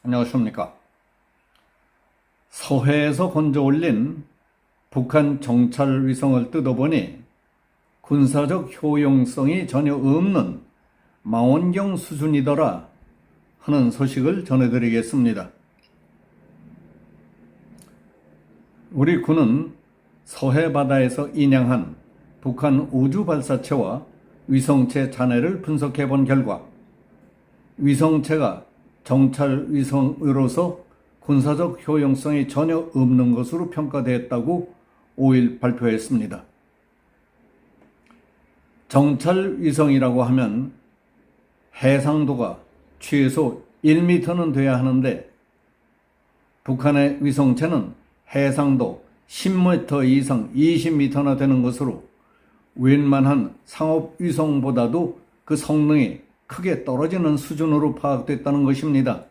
안녕하십니까. 서해에서 건져 올린 북한 정찰 위성을 뜯어보니 군사적 효용성이 전혀 없는 망원경 수준이더라 하는 소식을 전해드리겠습니다. 우리 군은 서해 바다에서 인양한 북한 우주발사체와 위성체 잔해를 분석해 본 결과 위성체가 정찰 위성으로서 군사적 효용성이 전혀 없는 것으로 평가되었다고 5일 발표했습니다. 정찰 위성이라고 하면 해상도가 최소 1m는 돼야 하는데 북한의 위성체는 해상도 10m 이상 20m나 되는 것으로 웬만한 상업 위성보다도 그 성능이 크게 떨어지는 수준으로 파악됐다는 것입니다.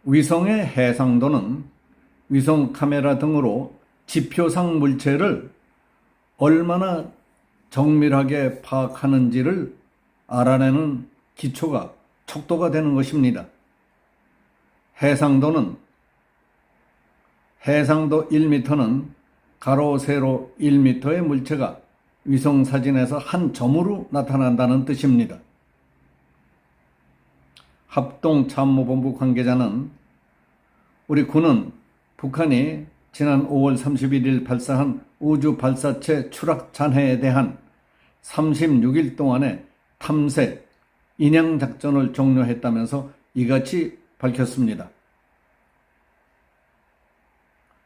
위성의 해상도는 위성 카메라 등으로 지표상 물체를 얼마나 정밀하게 파악하는지를 알아내는 기초가 척도가 되는 것입니다. 해상도 1m는 가로 세로 1m의 물체가 위성사진에서 한 점으로 나타난다는 뜻입니다. 합동참모본부 관계자는 우리 군은 북한이 지난 5월 31일 발사한 우주발사체 추락 잔해에 대한 36일 동안의 탐색, 인양 작전을 종료했다면서 이같이 밝혔습니다.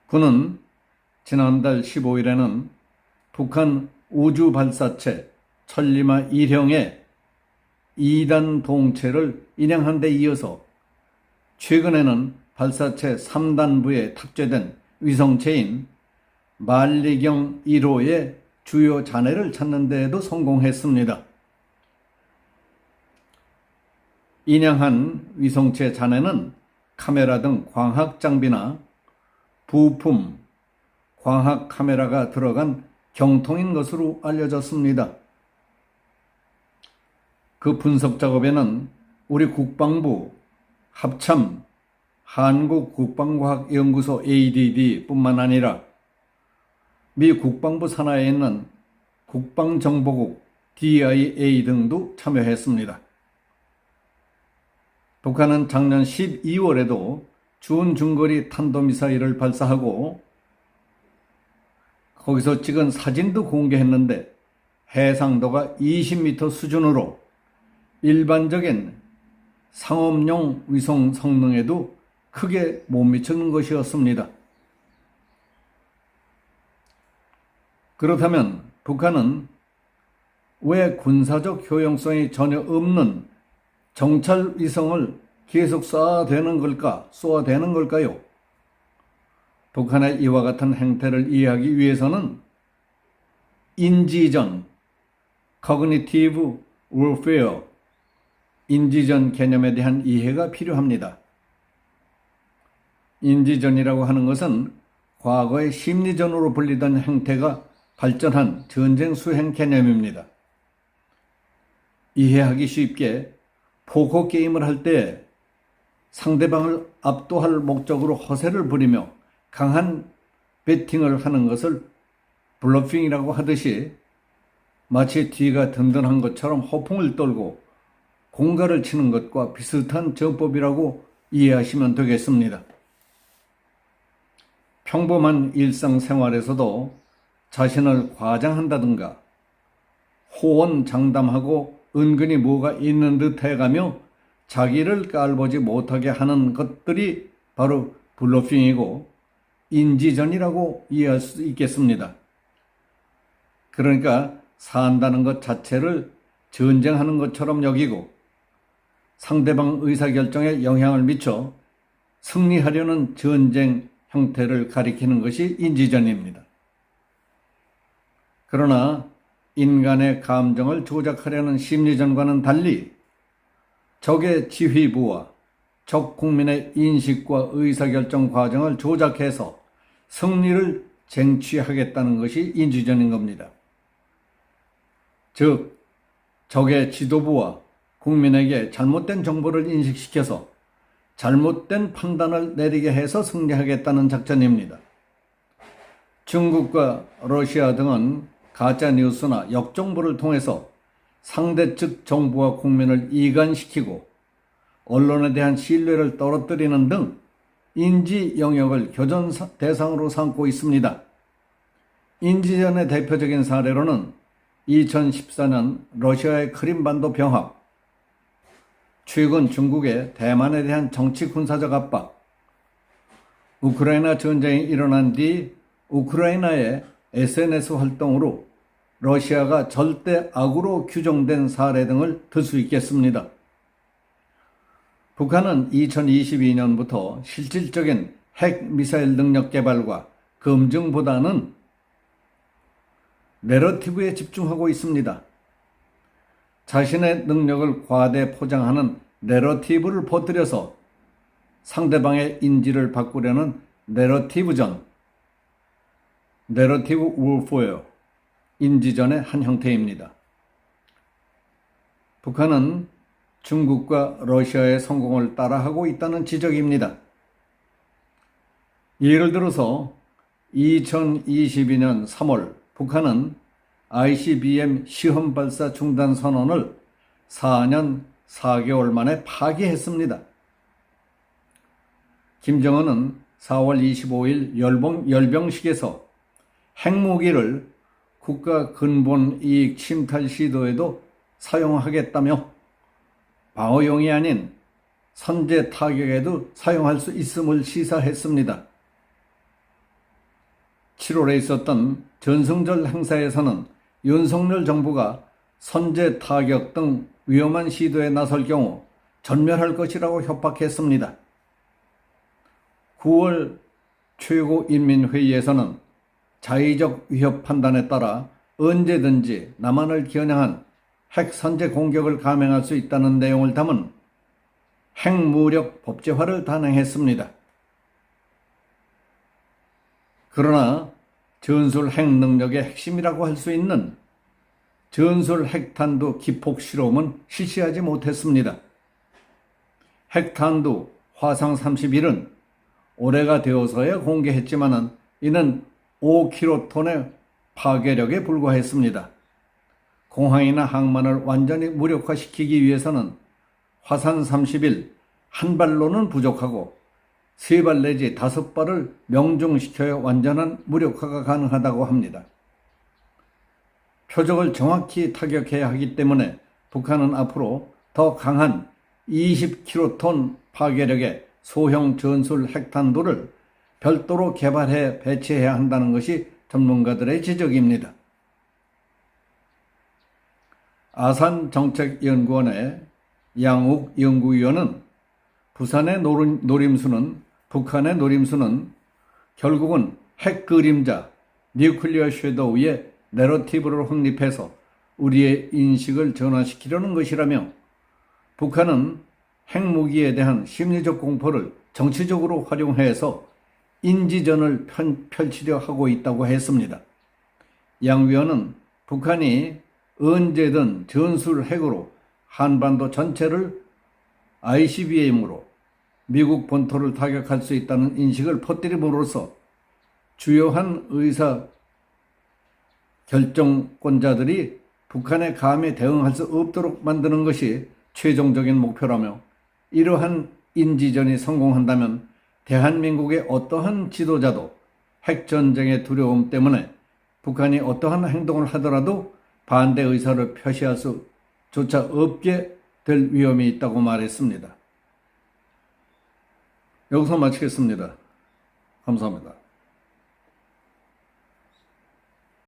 군은 지난달 15일에는 북한 우주발사체 천리마 1형의 2단 동체를 인양한 데 이어서 최근에는 발사체 3단부에 탑재된 위성체인 만리경 1호의 주요 잔해를 찾는 데에도 성공했습니다. 인양한 위성체 잔해는 카메라 등 광학 장비나 부품, 광학 카메라가 들어간 경통인 것으로 알려졌습니다. 그 분석 작업에는 우리 국방부, 합참, 한국국방과학연구소 ADD뿐만 아니라 미 국방부 산하에 있는 국방정보국 DIA 등도 참여했습니다. 북한은 작년 12월에도 준중거리 탄도미사일을 발사하고 거기서 찍은 사진도 공개했는데 해상도가 20m 수준으로 일반적인 상업용 위성 성능에도 크게 못 미치는 것이었습니다. 그렇다면 북한은 왜 군사적 효용성이 전혀 없는 정찰 위성을 계속 쏘아대는 걸까요? 북한의 이와 같은 행태를 이해하기 위해서는 인지전, Cognitive Warfare, 인지전 개념에 대한 이해가 필요합니다. 인지전이라고 하는 것은 과거의 심리전으로 불리던 행태가 발전한 전쟁 수행 개념입니다. 이해하기 쉽게 포커 게임을 할 때 상대방을 압도할 목적으로 허세를 부리며 강한 배팅을 하는 것을 블러핑이라고 하듯이 마치 뒤가 든든한 것처럼 허풍을 떨고 공갈을 치는 것과 비슷한 전법이라고 이해하시면 되겠습니다. 평범한 일상생활에서도 자신을 과장한다든가 호언장담하고 은근히 뭐가 있는 듯 해가며 자기를 깔보지 못하게 하는 것들이 바로 블러핑이고 인지전이라고 이해할 수 있겠습니다. 그러니까 산다는 것 자체를 전쟁하는 것처럼 여기고 상대방 의사결정에 영향을 미쳐 승리하려는 전쟁 형태를 가리키는 것이 인지전입니다. 그러나 인간의 감정을 조작하려는 심리전과는 달리 적의 지휘부와 적 국민의 인식과 의사결정 과정을 조작해서 승리를 쟁취하겠다는 것이 인지전인 겁니다. 즉 적의 지도부와 국민에게 잘못된 정보를 인식시켜서 잘못된 판단을 내리게 해서 승리하겠다는 작전입니다. 중국과 러시아 등은 가짜뉴스나 역정보를 통해서 상대 측 정부와 국민을 이간시키고 언론에 대한 신뢰를 떨어뜨리는 등 인지 영역을 교전 대상으로 삼고 있습니다. 인지전의 대표적인 사례로는 2014년 러시아의 크림반도 병합, 최근 중국의 대만에 대한 정치 군사적 압박, 우크라이나 전쟁이 일어난 뒤 우크라이나의 SNS 활동으로 러시아가 절대 악으로 규정된 사례 등을 들 수 있겠습니다. 북한은 2022년부터 실질적인 핵미사일 능력 개발과 검증보다는 내러티브에 집중하고 있습니다. 자신의 능력을 과대 포장하는 내러티브를 퍼뜨려서 상대방의 인지를 바꾸려는 내러티브전, 내러티브 워페어, 인지전의 한 형태입니다. 북한은 중국과 러시아의 성공을 따라하고 있다는 지적입니다. 예를 들어서 2022년 3월 북한은 ICBM 시험 발사 중단 선언을 4년 4개월 만에 파기했습니다. 김정은은 4월 25일 열병식에서 핵무기를 국가 근본 이익 침탈 시도에도 사용하겠다며 방어용이 아닌 선제 타격에도 사용할 수 있음을 시사했습니다. 7월에 있었던 전승절 행사에서는 윤석열 정부가 선제 타격 등 위험한 시도에 나설 경우 전멸할 것이라고 협박했습니다. 9월 최고인민회의에서는 자의적 위협 판단에 따라 언제든지 남한을 겨냥한 핵 선제 공격을 감행할 수 있다는 내용을 담은 핵무력 법제화를 단행했습니다. 그러나 전술 핵 능력의 핵심이라고 할 수 있는 전술 핵탄두 기폭 실험은 실시하지 못했습니다. 핵탄두 화성 31은 올해가 되어서야 공개했지만 이는 5킬로톤의 파괴력에 불과했습니다. 공항이나 항만을 완전히 무력화시키기 위해서는 화산 31 한 발로는 부족하고 3발 내지 5발을 명중시켜야 완전한 무력화가 가능하다고 합니다. 표적을 정확히 타격해야 하기 때문에 북한은 앞으로 더 강한 20킬로톤 파괴력의 소형 전술 핵탄두를 별도로 개발해 배치해야 한다는 것이 전문가들의 지적입니다. 아산정책연구원의 양욱 연구위원은 북한의 노림수는 결국은 핵 그림자, 뉴클리어 섀도우의 내러티브를 확립해서 우리의 인식을 전환시키려는 것이라며 북한은 핵무기에 대한 심리적 공포를 정치적으로 활용해서 인지전을 펼치려 하고 있다고 했습니다. 양 위원은 북한이 언제든 전술 핵으로 한반도 전체를 ICBM으로 미국 본토를 타격할 수 있다는 인식을 퍼뜨림으로써 주요한 의사 결정권자들이 북한에 감히 대응할 수 없도록 만드는 것이 최종적인 목표라며 이러한 인지전이 성공한다면 대한민국의 어떠한 지도자도 핵전쟁의 두려움 때문에 북한이 어떠한 행동을 하더라도 반대 의사를 표시할 수조차 없게 될 위험이 있다고 말했습니다. 여기서 마치겠습니다. 감사합니다.